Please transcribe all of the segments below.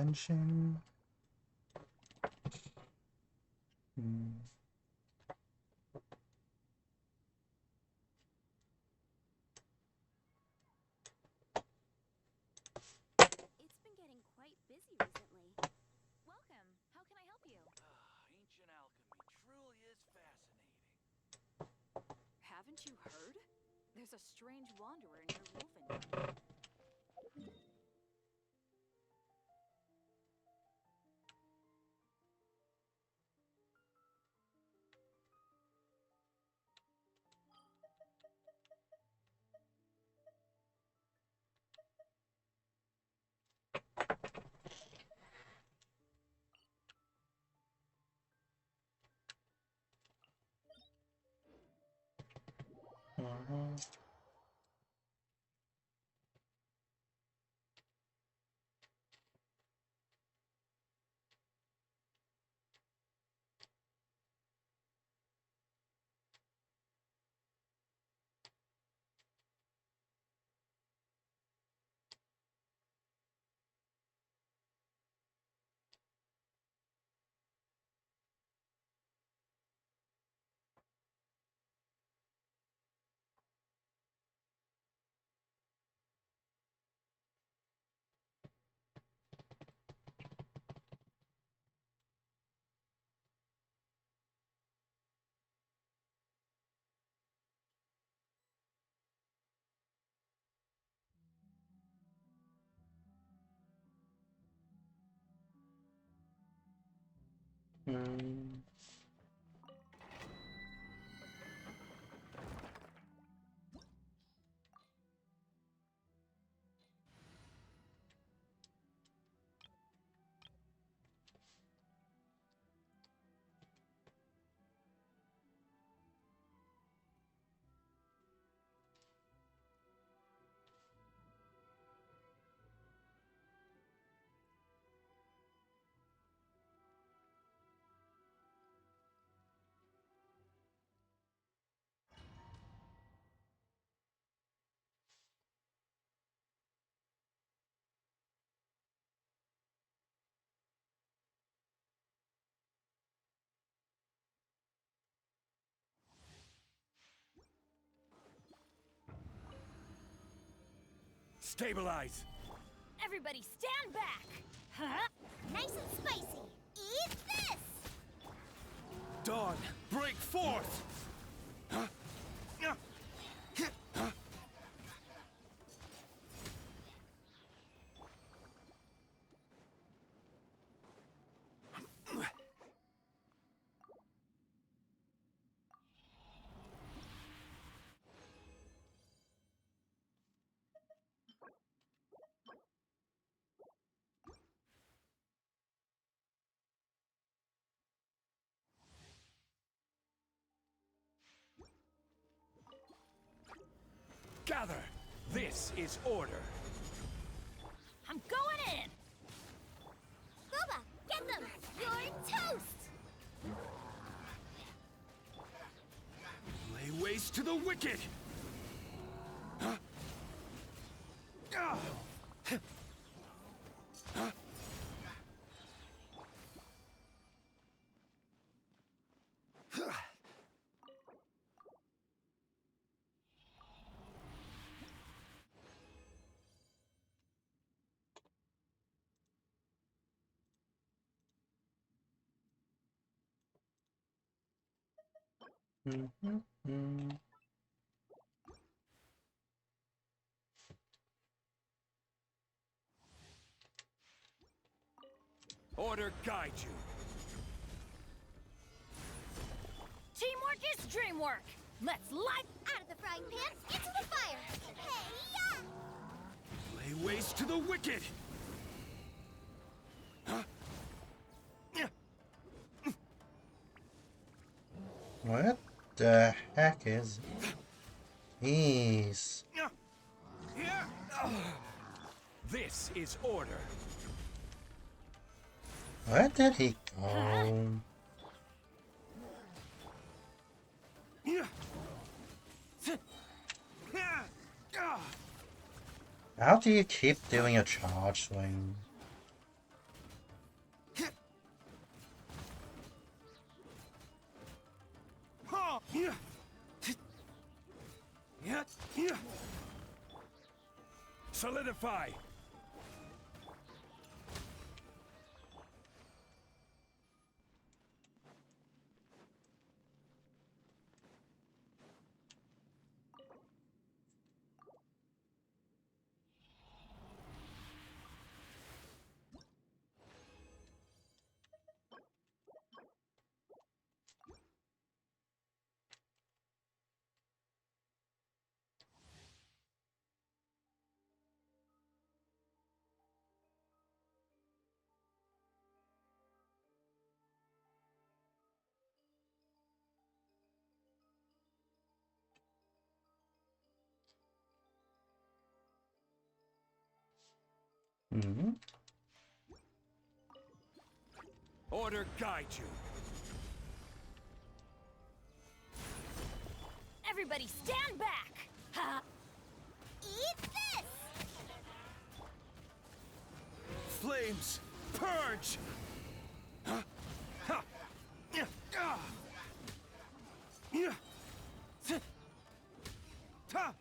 Genshin. It's been getting quite busy recently. Welcome. How can I help you? Ancient alchemy truly is fascinating. Haven't you heard? There's a strange wanderer near Wolven. Stabilize! Everybody stand back! Huh? Nice and spicy. Eat this! Dawn, break forth! Huh? Gather! This is order! I'm going in! Boba, get them! You're toast! Lay waste to the wicked! Huh? Ah! Huh? Order guide you. Teamwork is dreamwork! Let's light out of the frying pan into the fire! Hey-ya! Lay waste to the wicked! Huh? What the heck is it? Jeez. This is order. Where did he go? How do you keep doing a charge swing? Solidify! Mm-hmm. Order guide you. Everybody stand back! Ha! Eat this! Flames, purge! Huh? Ha! Yeah! Ah! Yeah! Th- Ta!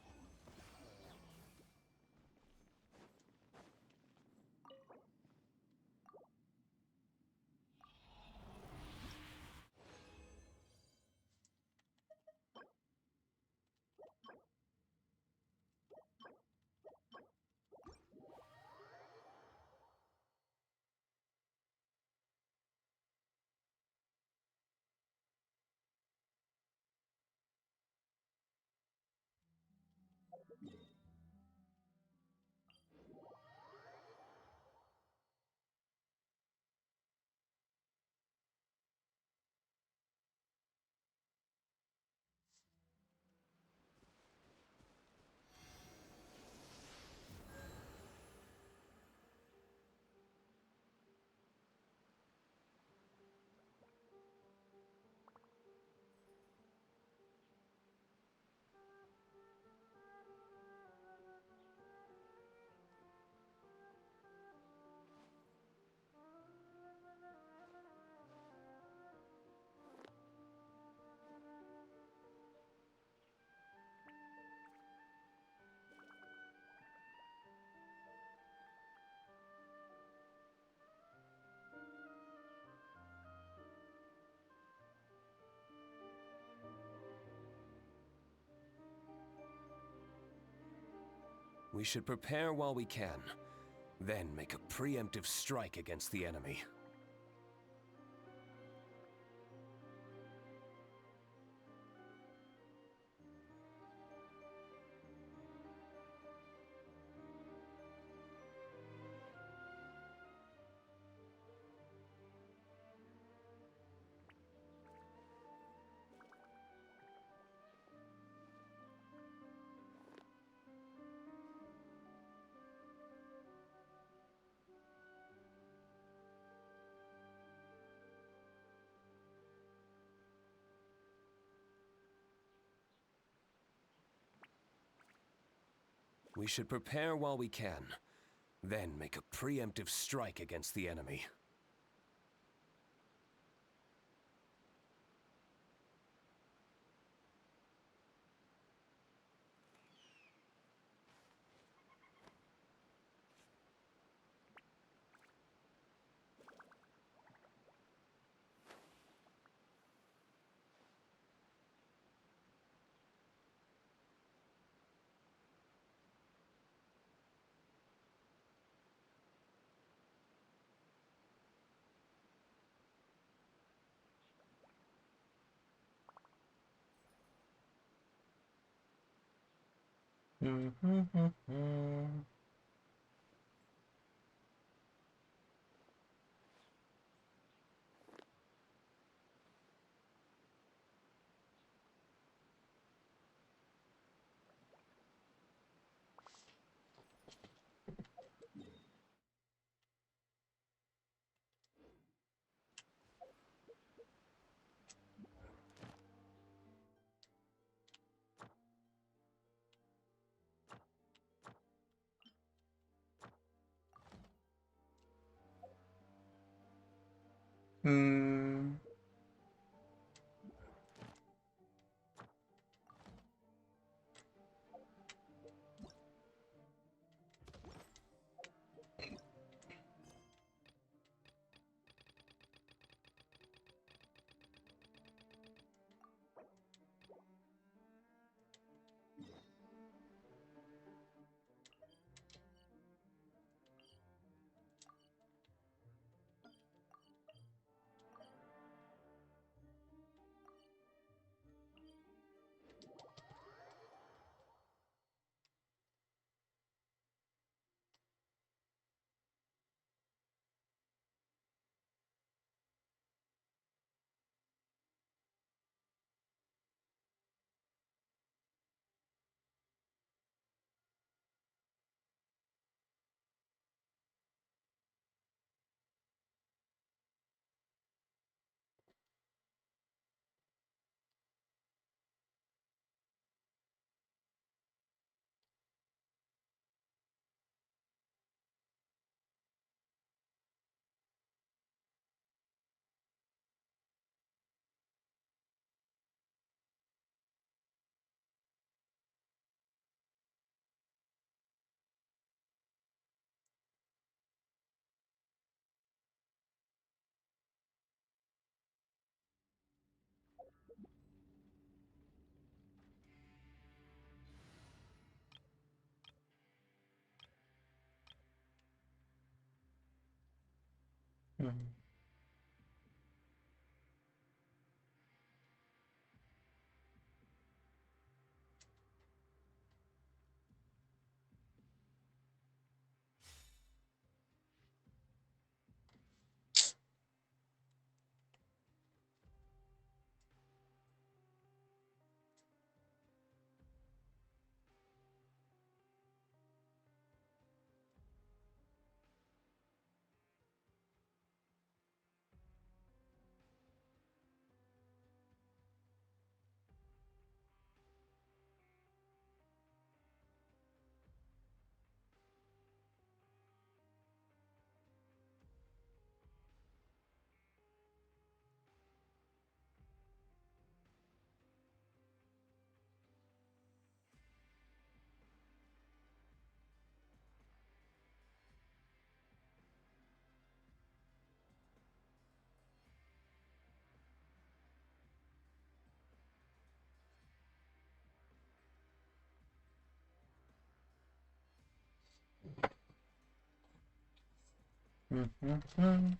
We should prepare while we can, then make a preemptive strike against the enemy. We should prepare while we can, then make a preemptive strike against the enemy. Mm-hmm. Hmm. Hmm. Hmm. Hmm.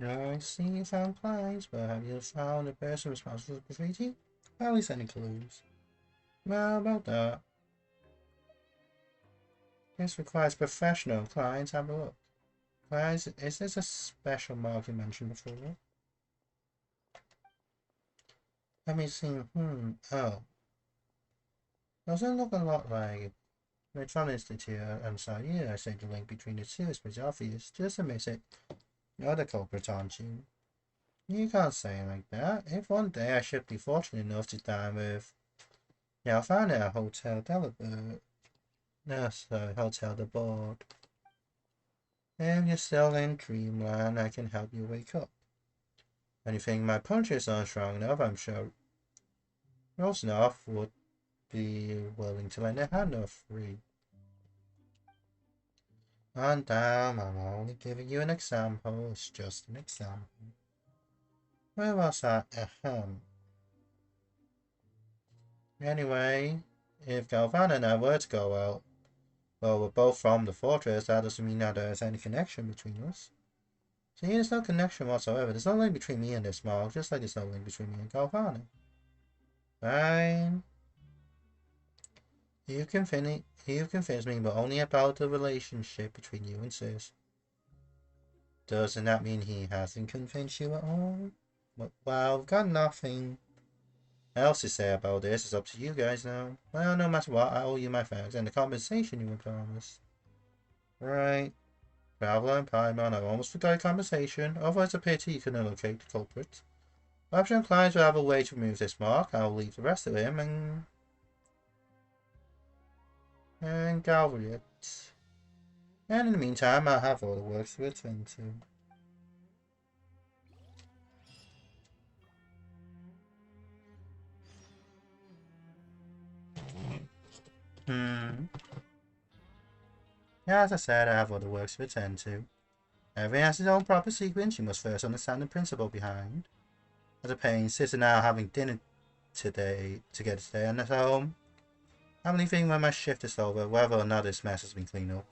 I see you found clients, but have you found the person responsible for graffiti? At least any clues? Well, about that. This requires professional. Clients, have a look. Clients, is this a special mark you mentioned before? Let me see. Oh. Doesn't look a lot like Metron Institute and so yeah, I say the link between the two is pretty obvious. Just admit it. You're the culprit, aren't you? You can't say it like that. If one day I should be fortunate enough to dine with I'll find a hotel Delibird. Yes, hotel the board. If you're still in dreamland, I can help you wake up. And you think my punches aren't strong enough, I'm sure Rosnoff would be willing to lend a hand or free. And damn, I'm only giving you an example. It's just an example. Where was that? Ahem. Anyway, if Galvan and I were to go out, well, we're both from the fortress, that doesn't mean that there's any connection between us. See, there's no connection whatsoever. There's no link between me and this mall, just like there's no link between me and Galvana. Fine. You've convinced me, but only about the relationship between you and Sis. Doesn't that mean he hasn't convinced you at all? Well, I've got nothing. else to say about this is up to you guys now. Well, no matter what, I owe you my thanks and the compensation you were promised. Right. Traveler and Paimon, I almost forgot compensation, although it's a pity you couldn't locate the culprit. Perhaps your clients will have a way to remove this mark. I'll leave the rest of him and gallery it. And in the meantime, I'll have all the works to attend to. Yeah, as I said, I have other works to attend to. Everything has its own proper sequence. You must first understand the principle behind. As a pain, Sis and now having dinner together today and at home. I'm leaving when my shift is over, whether or not this mess has been cleaned up.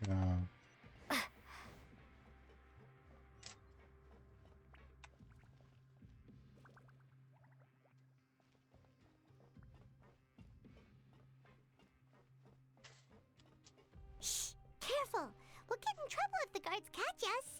No. Shh! Careful! We'll get in trouble if the guards catch us.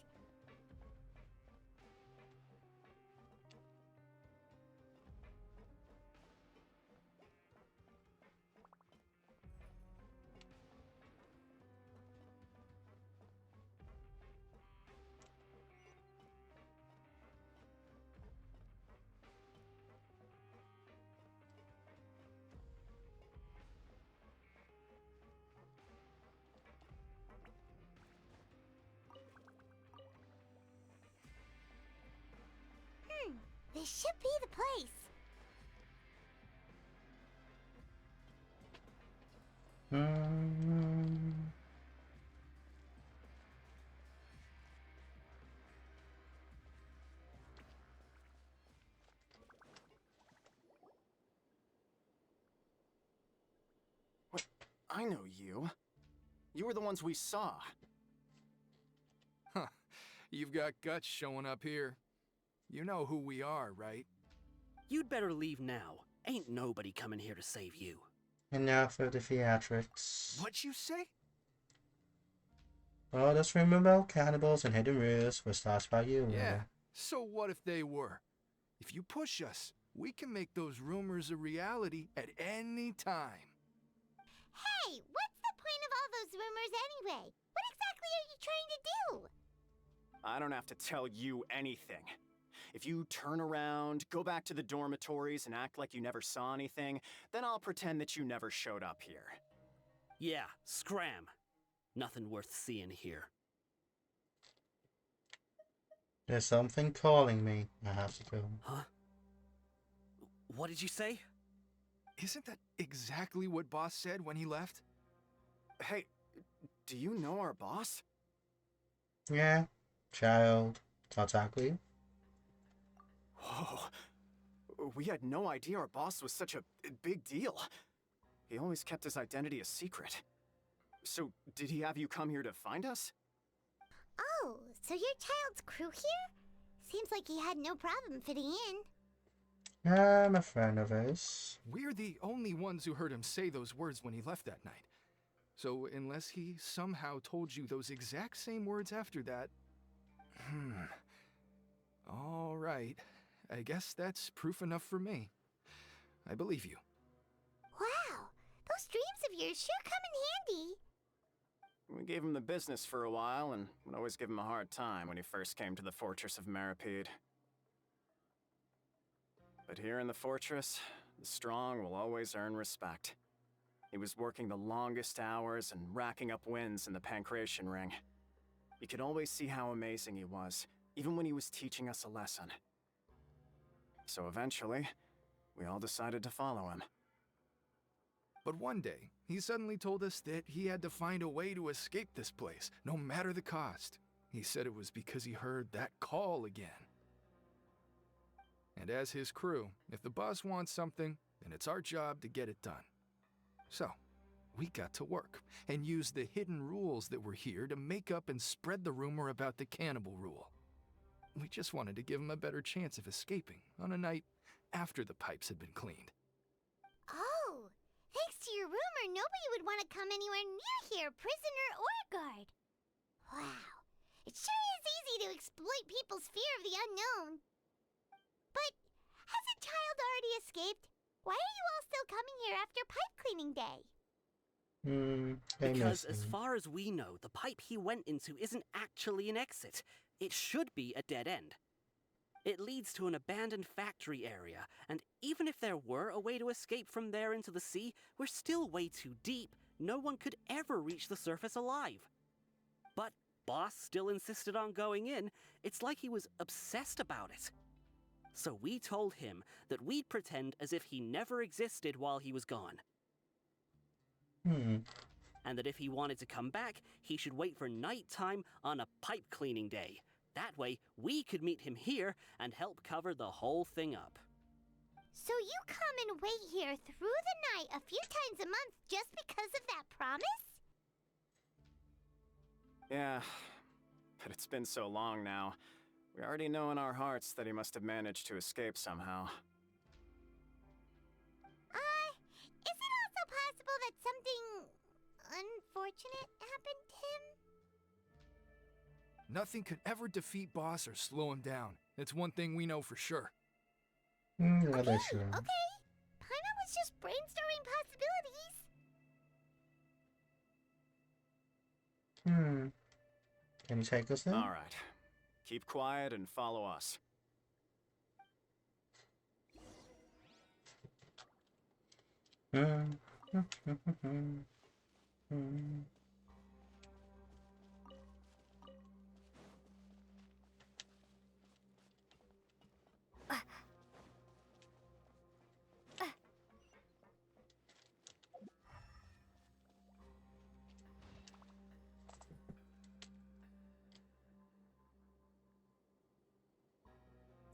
This should be the place. What? I know you. You were the ones we saw. Huh. You've got guts showing up here. You know who we are, right? You'd better leave now. Ain't nobody coming here to save you. And now for the theatrics. What'd you say? Oh, just remember cannibals and hidden roots were started by you. Yeah. So what if they were? If you push us, we can make those rumors a reality at any time. Hey, what's the point of all those rumors anyway? What exactly are you trying to do? I don't have to tell you anything. If you turn around, go back to the dormitories, and act like you never saw anything, then I'll pretend that you never showed up here. Yeah, scram. Nothing worth seeing here. There's something calling me. I have to go. Huh? What did you say? Isn't that exactly what Boss said when he left? Hey, do you know our boss? Yeah. Child. Tataku. Whoa. We had no idea our boss was such a big deal. He always kept his identity a secret. So, did he have you come here to find us? Oh, so your child's crew here? Seems like he had no problem fitting in. I'm a friend of his. We're the only ones who heard him say those words when he left that night. So unless he somehow told you those exact same words after that... All right. I guess that's proof enough for me. I believe you. Wow, those dreams of yours sure come in handy. We gave him the business for a while and would always give him a hard time when he first came to the fortress of Maripede. But here in the fortress, the strong will always earn respect. He was working the longest hours and racking up wins in the Pancration Ring. You could always see how amazing he was, even when he was teaching us a lesson. So eventually, we all decided to follow him. But one day, he suddenly told us that he had to find a way to escape this place, no matter the cost. He said it was because he heard that call again. And as his crew, if the boss wants something, then it's our job to get it done. So, we got to work and used the hidden rules that were here to make up and spread the rumor about the cannibal rule. We just wanted to give him a better chance of escaping on a night after the pipes had been cleaned. Oh, thanks to your rumor, nobody would want to come anywhere near here, prisoner or guard. Wow, it sure is easy to exploit people's fear of the unknown. But has a child already escaped? Why are you all still coming here after pipe cleaning day? Because as far as we know, the pipe he went into isn't actually an exit. It should be a dead end. It leads to an abandoned factory area, and even if there were a way to escape from there into the sea, we're still way too deep. No one could ever reach the surface alive. But Boss still insisted on going in. It's like he was obsessed about it. So we told him that we'd pretend as if he never existed while he was gone. And that if he wanted to come back, he should wait for nighttime on a pipe cleaning day. That way, we could meet him here and help cover the whole thing up. So you come and wait here through the night a few times a month just because of that promise? Yeah, but it's been so long now. We already know in our hearts that he must have managed to escape somehow. Is it also possible that something unfortunate happened to him? Nothing could ever defeat Boss or slow him down. That's one thing we know for sure. Yeah, that's true. Okay. Paimon was just brainstorming possibilities. Can you take us there? All right. Keep quiet and follow us.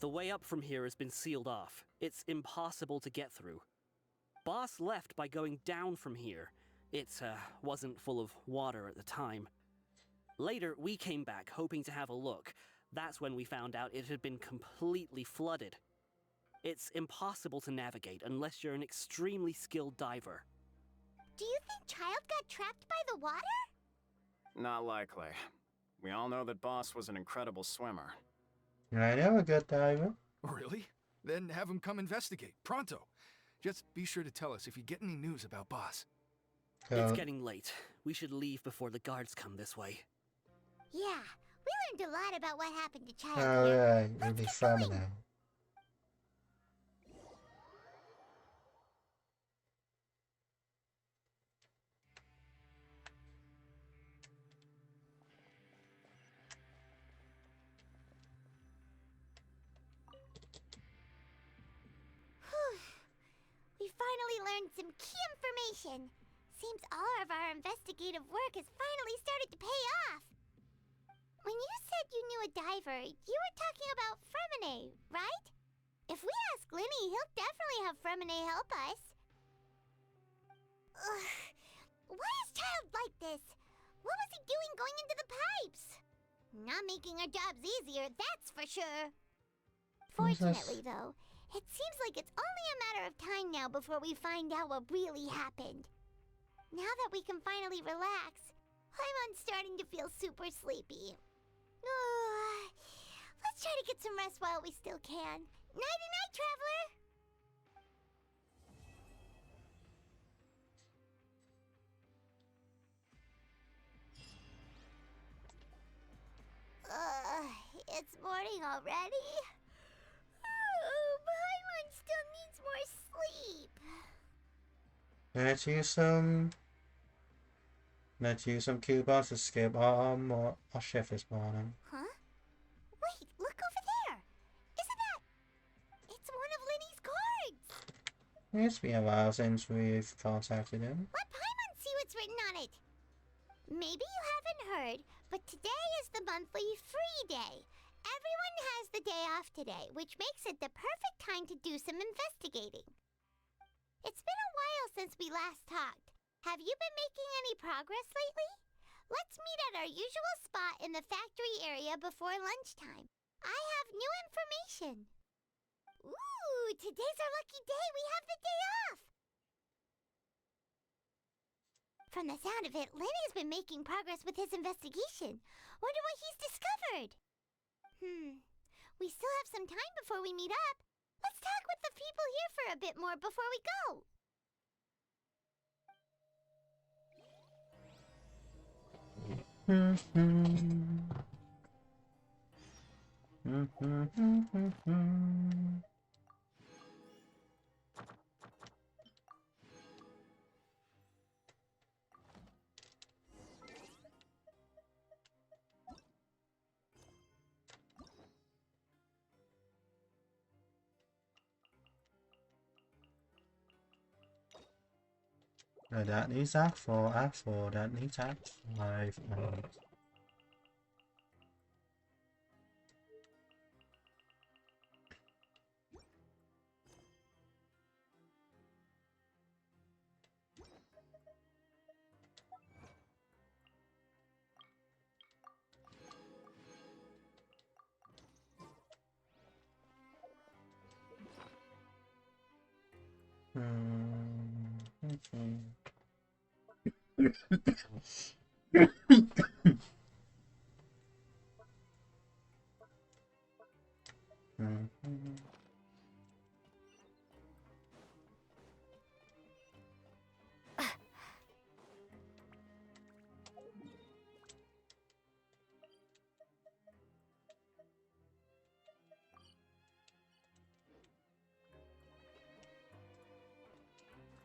The way up from here has been sealed off. It's impossible to get through. Boss left by going down from here. It wasn't full of water at the time. Later, we came back hoping to have a look. That's when we found out it had been completely flooded. It's impossible to navigate unless you're an extremely skilled diver. Do you think Child got trapped by the water? Not likely. We all know that Boss was an incredible swimmer. I know a good diver. Really? Then have him come investigate, pronto. Just be sure to tell us if you get any news about Boss. It's getting late. We should leave before the guards come this way. Yeah, we learned a lot about what happened to Child Oh here. yeah, you'll Let's be get fun going. now. We finally learned some key information. Seems all of our investigative work has finally started to pay off. When you said you knew a diver, you were talking about Fremine, right? If we ask Linny, he'll definitely have Fremine help us. Ugh. Why is Child like this? What was he doing going into the pipes? Not making our jobs easier, that's for sure. Fortunately, though, it seems like it's only a matter of time now before we find out what really happened. Now that we can finally relax, I'm starting to feel super sleepy. Let's try to get some rest while we still can. Nighty-night, traveler! already? Oh, Paimon still needs more sleep. Let's use some coupons to skip our shift this morning. Huh? Wait, look over there. Isn't that... It's one of Linny's cards. It's been a while since we've contacted him. Let Paimon see what's written on it. Maybe you haven't heard, but today is the monthly free day. Everyone has the day off today, which makes it the perfect time to do some investigating. It's been a while since we last talked. Have you been making any progress lately? Let's meet at our usual spot in the factory area before lunchtime. I have new information. Ooh, today's our lucky day. We have the day off. From the sound of it, Lenny's been making progress with his investigation. Wonder what he's discovered. We still have some time before we meet up. Let's talk with the people here for a bit more before we go. That needs Act 4, Act 4, that needs Act 5.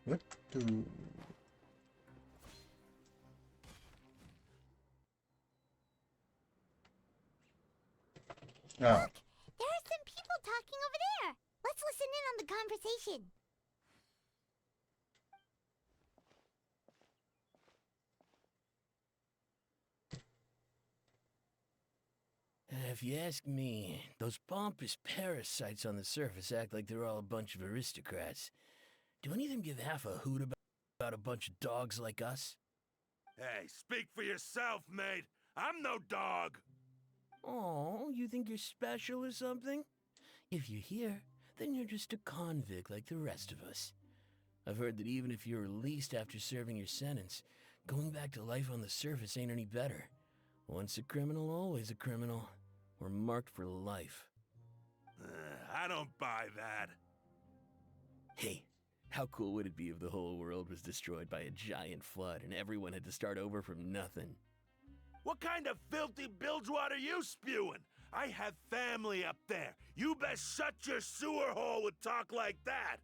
What do... Oh. Look, there are some people talking over there. Let's listen in on the conversation. If you ask me, those pompous parasites on the surface act like they're all a bunch of aristocrats. Do any of them give half a hoot about a bunch of dogs like us? Hey, speak for yourself, mate. I'm no dog. Oh, you think you're special or something? If you're here, then you're just a convict like the rest of us. I've heard that even if you're released after serving your sentence, going back to life on the surface ain't any better. Once a criminal, always a criminal. We're marked for life. I don't buy that. Hey, how cool would it be if the whole world was destroyed by a giant flood and everyone had to start over from nothing? What kind of filthy bilge water you spewing? I have family up there. You best shut your sewer hole with talk like that.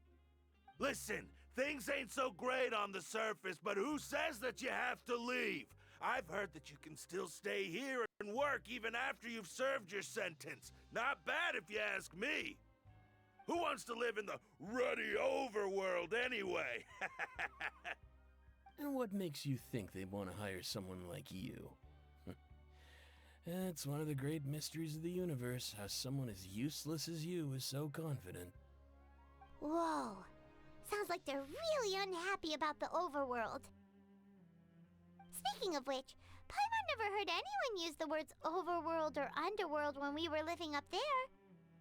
Listen, things ain't so great on the surface, but who says that you have to leave? I've heard that you can still stay here and work even after you've served your sentence. Not bad if you ask me. Who wants to live in the ruddy overworld anyway? And what makes you think they want to hire someone like you? It's one of the great mysteries of the universe, how someone as useless as you is so confident. Whoa. Sounds like they're really unhappy about the overworld. Speaking of which, Paimon never heard anyone use the words overworld or underworld when we were living up there.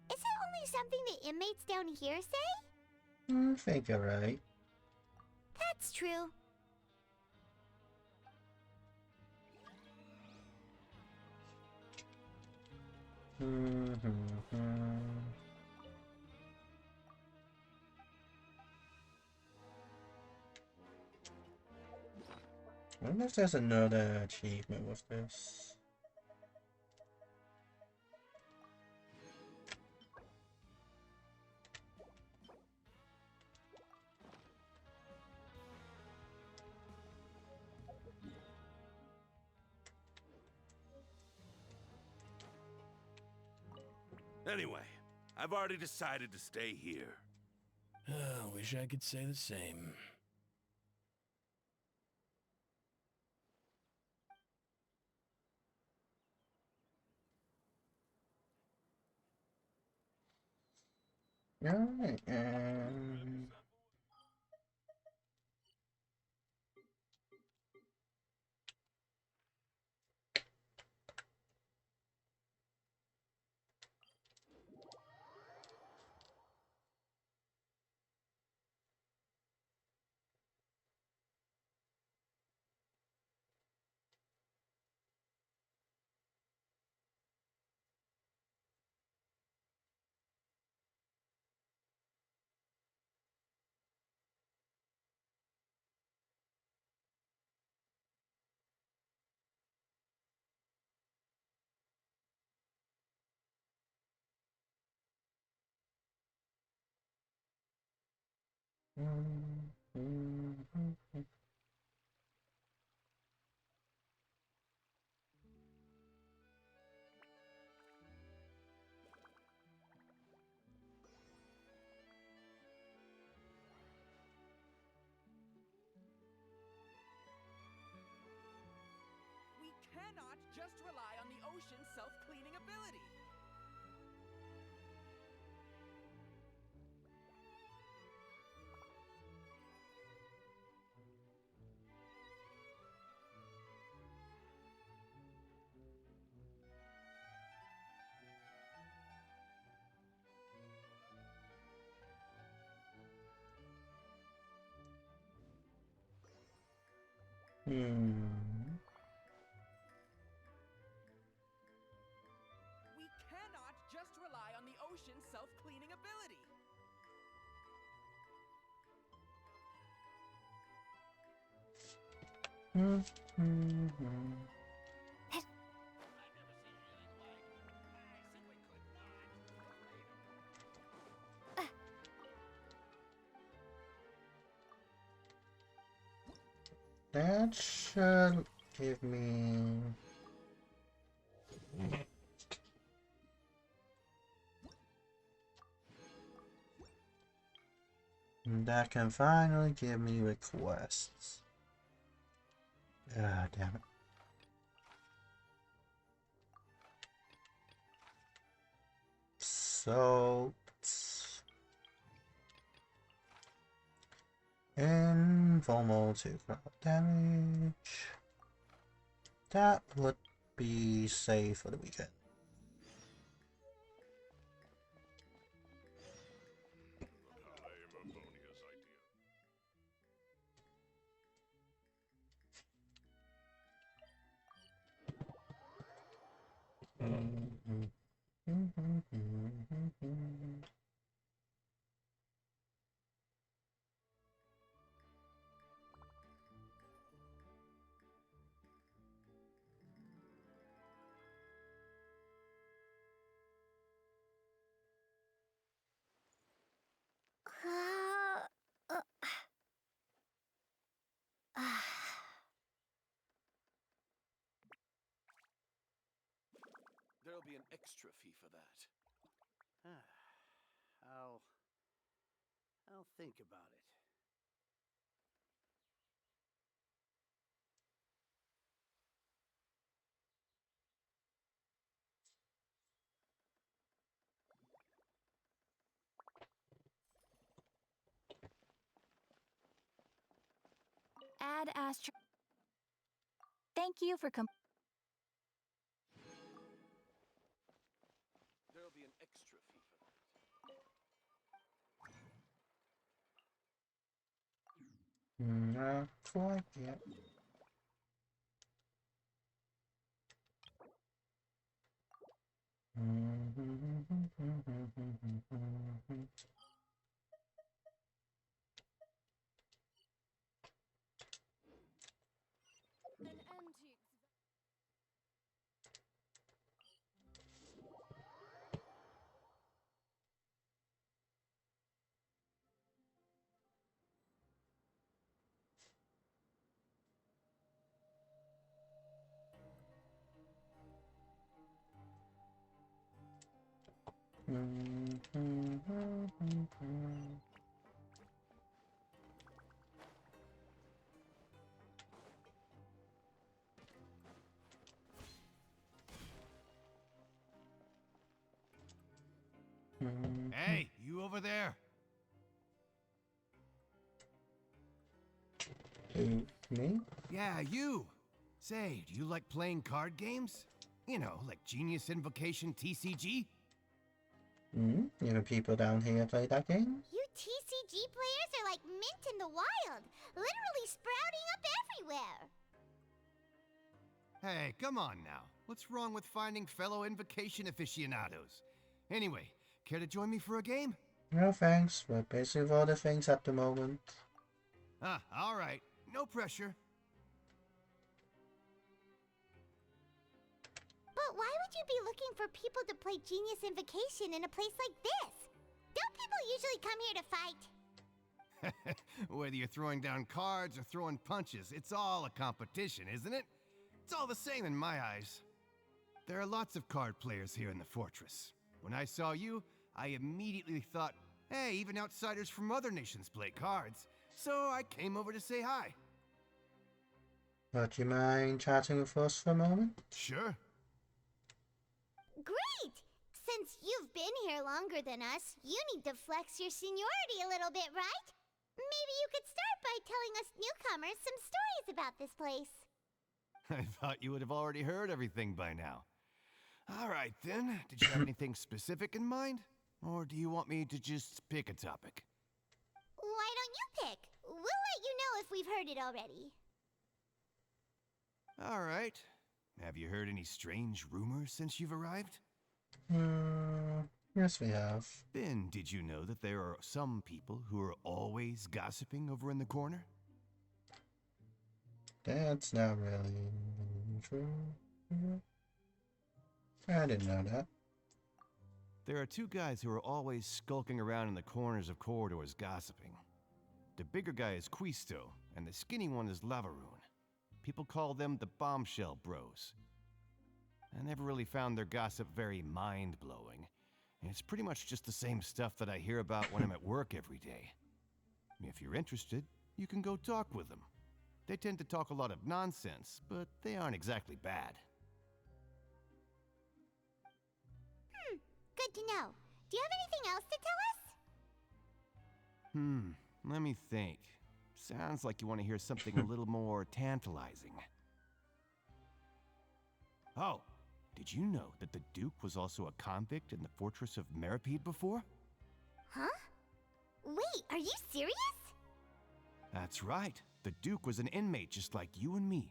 Is it only something the inmates down here say? I think you're right. That's true. I wonder if there's another achievement with this. Anyway, I've already decided to stay here. Wish I could say the same. Alright, We cannot just rely on the ocean's self-cleaning ability. We cannot just rely on the ocean's self-cleaning ability. That should give me... That can finally give me requests. Ah, damn it. So... Invulnerable to critical damage. That would be safe for the weekend. There'll be an extra fee for that. I'll think about it. Add Astro. Thank you for There'll be an extra fee for that. Not quite yet. Hey, you over there? Me? Yeah, you. Say, do you like playing card games? You know, like Genius Invocation TCG? You know people down here play that game? You TCG players are like mint in the wild, literally sprouting up everywhere. Hey, come on now. What's wrong with finding fellow Invocation aficionados? Anyway, care to join me for a game? No thanks, we're busy with other things at the moment. Ah, alright. No pressure. But why would you be looking for people to play Genius Invocation in a place like this? Don't people usually come here to fight? Whether you're throwing down cards or throwing punches, it's all a competition, isn't it? It's all the same in my eyes. There are lots of card players here in the fortress. When I saw you, I immediately thought, hey, even outsiders from other nations play cards. So I came over to say hi. Would you mind chatting with us for a moment? Sure. Great! Since you've been here longer than us, you need to flex your seniority a little bit, right? Maybe you could start by telling us newcomers some stories about this place. I thought you would have already heard everything by now. All right, then. Did you have anything specific in mind? Or do you want me to just pick a topic? Why don't you pick? We'll let you know if we've heard it already. All right. Have you heard any strange rumors since you've arrived? Yes we have. Then, did you know that there are some people who are always gossiping over in the corner? That's not really true. I didn't know that. There are two guys who are always skulking around in the corners of corridors gossiping. The bigger guy is Quisto, and the skinny one is Lavaroon. People call them the Bombshell Bros. I never really found their gossip very mind-blowing. And it's pretty much just the same stuff that I hear about when I'm at work every day. If you're interested, you can go talk with them. They tend to talk a lot of nonsense, but they aren't exactly bad. Good to know. Do you have anything else to tell us? Let me think. Sounds like you want to hear something a little more tantalizing. Oh, did you know that the Duke was also a convict in the fortress of Meripede before? Huh? Wait, are you serious? That's right. The Duke was an inmate just like you and me.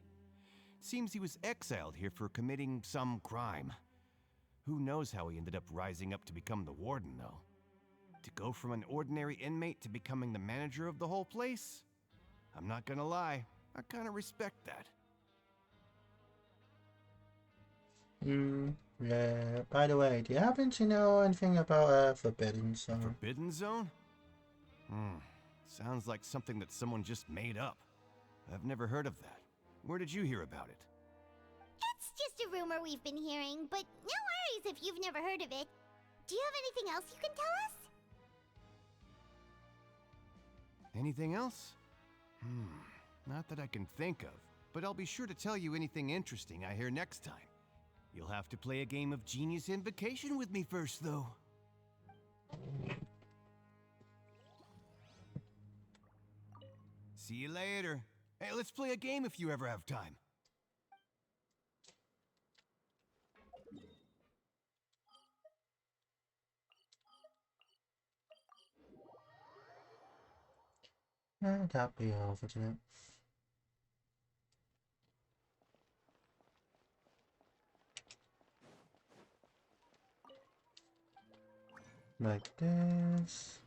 Seems he was exiled here for committing some crime. Who knows how he ended up rising up to become the warden, though. To go from an ordinary inmate to becoming the manager of the whole place? I'm not gonna lie, I kinda respect that. Yeah. By the way, do you happen to know anything about a Forbidden Zone? Forbidden Zone? Sounds like something that someone just made up. I've never heard of that. Where did you hear about it? It's just a rumor we've been hearing, but no worries if you've never heard of it. Do you have anything else you can tell us? Anything else? Not that I can think of, but I'll be sure to tell you anything interesting I hear next time. You'll have to play a game of Genius Invocation with me first, though. See you later. Hey, let's play a game if you ever have time. That'd be all for today. Like this.